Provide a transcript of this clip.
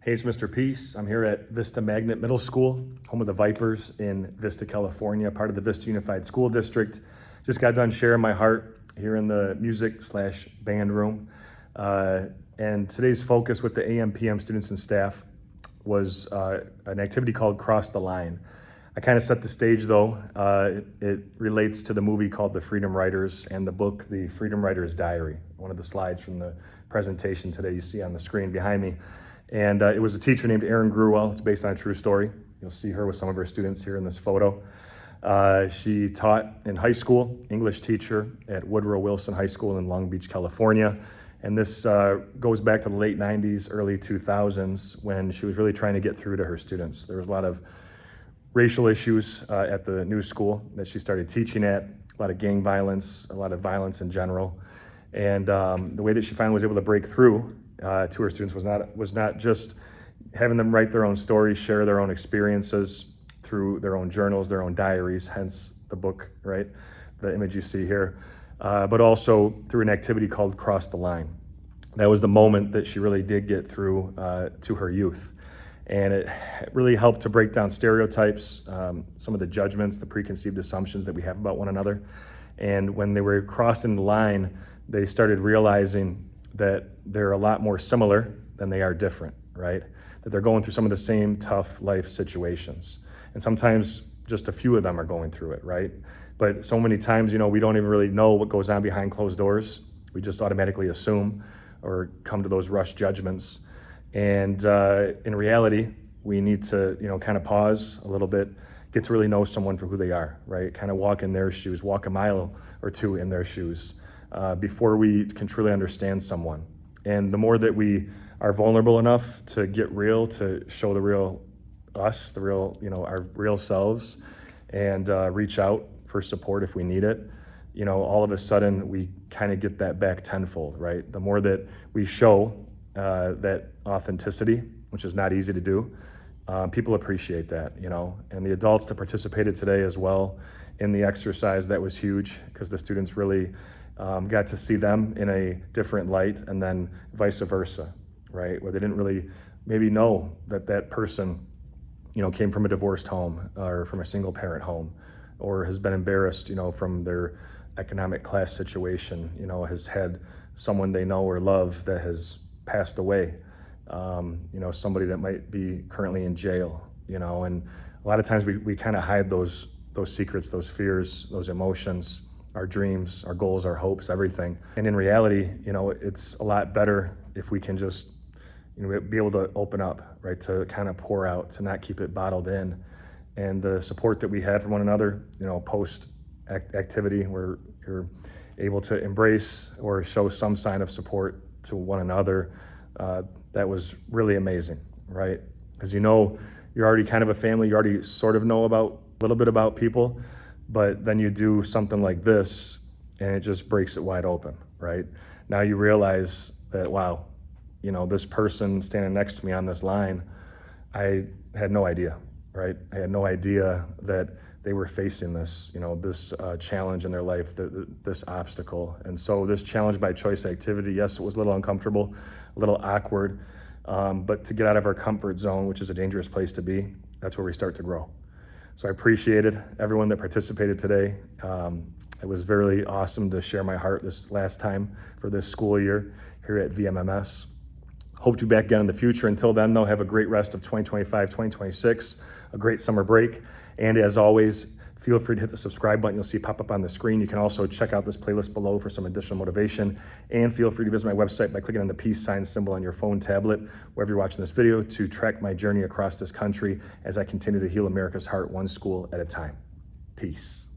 Hey, it's Mr. Peace. I'm here at Vista Magnet Middle School, home of the Vipers in Vista, California, part of the Vista Unified School District. Just got done sharing my heart here in the music/band room. And today's focus with the AM/PM students and staff was an activity called Cross the Line. I kind of set the stage though. It relates to the movie called The Freedom Writers and the book, The Freedom Writer's Diary. One of the slides from the presentation today you see on the screen behind me. And it was a teacher named Erin Gruwell. It's based on a true story. You'll see her with some of her students here in this photo. She taught in high school, English teacher at Woodrow Wilson High School in Long Beach, California. And this goes back to the late 90s, early 2000s, when she was really trying to get through to her students. There was a lot of racial issues at the new school that she started teaching at, a lot of gang violence, a lot of violence in general. And the way that she finally was able to break through to her students was not just having them write their own stories, share their own experiences through their own journals, their own diaries, hence the book, right? The image you see here, but also through an activity called Cross the Line. That was the moment that she really did get through to her youth. And it really helped to break down stereotypes, some of the judgments, the preconceived assumptions that we have about one another. And when they were crossing the line, they started realizing that they're a lot more similar than they are different, right? That they're going through some of the same tough life situations. And sometimes just a few of them are going through it, right? But so many times, we don't even really know what goes on behind closed doors. We just automatically assume or come to those rush judgments. And in reality, we need to, kind of pause a little bit, get to really know someone for who they are, right? Kind of walk in their shoes, walk a mile or two in their shoes before we can truly understand someone. And the more that we are vulnerable enough to get real, to show the real us, the real, our real selves, and reach out for support if we need it, all of a sudden we kind of get that back tenfold, right? The more that we show that authenticity, which is not easy to do, people appreciate that, and the adults that participated today as well in the exercise, that was huge because the students really got to see them in a different light, and then vice versa, right? Where they didn't really maybe know that person, came from a divorced home or from a single parent home, or has been embarrassed, from their economic class situation, has had someone they know or love that has passed away, somebody that might be currently in jail, and a lot of times we kind of hide those secrets, those fears, those emotions, our dreams, our goals, our hopes, everything. And in reality, it's a lot better if we can just, be able to open up, right? To kind of pour out, to not keep it bottled in. And the support that we had from one another, post activity, where you're able to embrace or show some sign of support to one another, that was really amazing, right? Because you're already kind of a family, you already sort of know a little bit about people, but then you do something like this and it just breaks it wide open, right? Now you realize that, wow, this person standing next to me on this line, I had no idea, right? I had no idea that they were facing this, this challenge in their life, this obstacle. And so this challenge by choice activity, yes, it was a little uncomfortable, a little awkward, but to get out of our comfort zone, which is a dangerous place to be, that's where we start to grow. So I appreciated everyone that participated today. It was very awesome to share my heart this last time for this school year here at VMMS. Hope to be back again in the future. Until then, though, have a great rest of 2025, 2026, a great summer break. And as always, feel free to hit the subscribe button you'll see pop up on the screen. You can also check out this playlist below for some additional motivation. And feel free to visit my website by clicking on the peace sign symbol on your phone, tablet, wherever you're watching this video, to track my journey across this country as I continue to heal America's heart one school at a time. Peace.